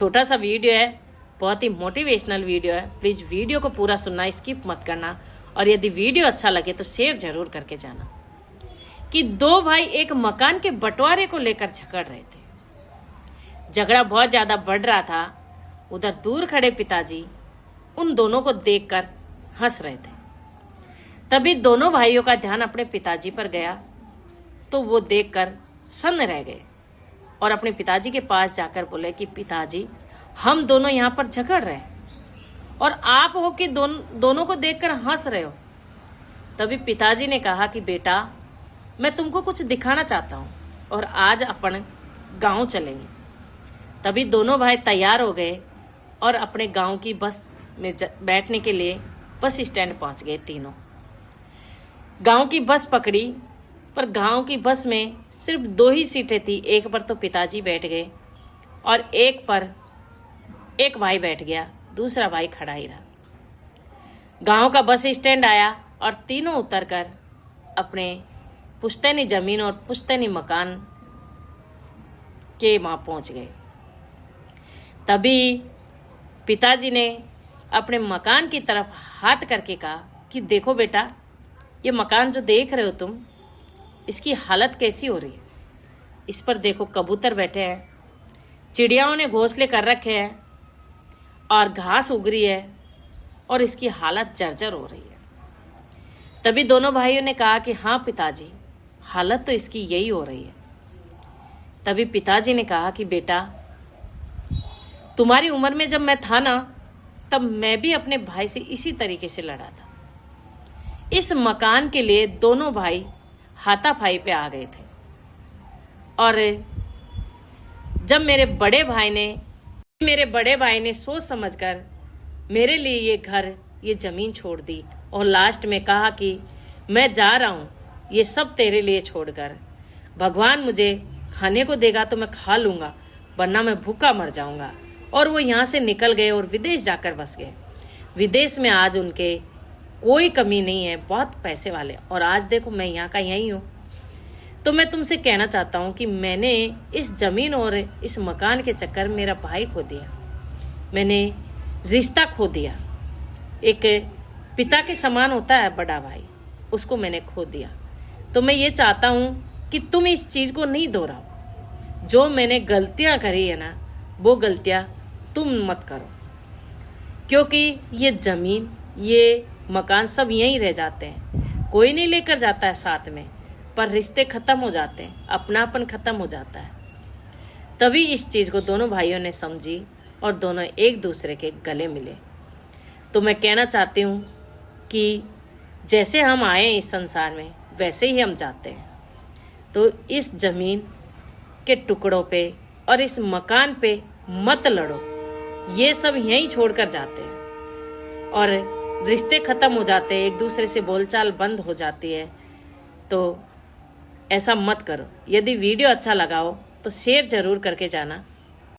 छोटा सा वीडियो है, बहुत ही मोटिवेशनल वीडियो है। प्लीज वीडियो को पूरा सुनना, स्किप मत करना। और यदि वीडियो अच्छा लगे तो शेयर जरूर करके जाना। कि दो भाई एक मकान के बंटवारे को लेकर झगड़ रहे थे। झगड़ा बहुत ज्यादा बढ़ रहा था। उधर दूर खड़े पिताजी उन दोनों को देखकर हंस रहे थे। तभी दोनों भाइयों का ध्यान अपने पिताजी पर गया, तो वो देखकर सन्न रह गए और अपने पिताजी के पास जाकर बोले कि पिताजी, हम दोनों यहाँ पर झगड़ रहे हैं और आप हो कि दोनों को देखकर हंस रहे हो। तभी पिताजी ने कहा कि बेटा, मैं तुमको कुछ दिखाना चाहता हूँ और आज अपन गांव चलेंगे। तभी दोनों भाई तैयार हो गए और अपने गांव की बस में बैठने के लिए बस स्टैंड पहुंच गए। तीनों गांव की बस पकड़ी, पर गांव की बस में सिर्फ 2 ही सीटें थी। एक पर तो पिताजी बैठ गए और एक पर एक भाई बैठ गया, दूसरा भाई खड़ा ही रहा। गांव का बस स्टैंड आया और तीनों उतरकर अपने पुश्तैनी जमीन और पुश्तैनी मकान के वहां पहुंच गए। तभी पिताजी ने अपने मकान की तरफ हाथ करके कहा कि देखो बेटा, ये मकान जो देख रहे हो तुम, इसकी हालत कैसी हो रही है। इस पर देखो कबूतर बैठे हैं, चिड़ियाओं ने घोंसले कर रखे हैं और घास उग रही है और इसकी हालत जर्जर हो रही है। तभी दोनों भाइयों ने कहा कि हाँ पिताजी, हालत तो इसकी यही हो रही है। तभी पिताजी ने कहा कि बेटा, तुम्हारी उम्र में जब मैं था ना, तब मैं भी अपने भाई से इसी तरीके से लड़ा था। इस मकान के लिए दोनों भाई हाथापाई पे आ गए थे और जब मेरे बड़े भाई ने सोच समझकर मेरे लिए ये घर, ये जमीन छोड़ दी और लास्ट में कहा कि मैं जा रहा हूँ ये सब तेरे लिए छोड़कर। भगवान मुझे खाने को देगा तो मैं खा लूंगा, वरना मैं भूखा मर जाऊंगा। और वो यहाँ से निकल गए और विदेश जाकर बस गए। विदेश में आज उनके कोई कमी नहीं है, बहुत पैसे वाले। और आज देखो मैं यहाँ का यही हूँ। तो मैं तुमसे कहना चाहता हूँ कि मैंने इस जमीन और इस मकान के चक्कर में मेरा भाई खो दिया, मैंने रिश्ता खो दिया। एक पिता के समान होता है बड़ा भाई, उसको मैंने खो दिया। तो मैं ये चाहता हूँ कि तुम इस चीज को नहीं दोहराओ। जो मैंने गलतियां करी है ना, वो गलतियां तुम मत करो, क्योंकि ये जमीन, ये मकान सब यहीं रह जाते हैं। कोई नहीं लेकर जाता है साथ में, पर रिश्ते खत्म हो जाते हैं, अपनापन खत्म हो जाता है। तभी इस चीज को दोनों भाइयों ने समझी और दोनों एक दूसरे के गले मिले। तो मैं कहना चाहती हूँ कि जैसे हम आए इस संसार में, वैसे ही हम जाते हैं। तो इस जमीन के टुकड़ों पे और इस मकान पे मत लड़ो। ये सब यहीं छोड़कर जाते हैं और रिश्ते खत्म हो जाते हैं, एक दूसरे से बोलचाल बंद हो जाती है। तो ऐसा मत करो। यदि वीडियो अच्छा लगा हो तो शेयर जरूर करके जाना।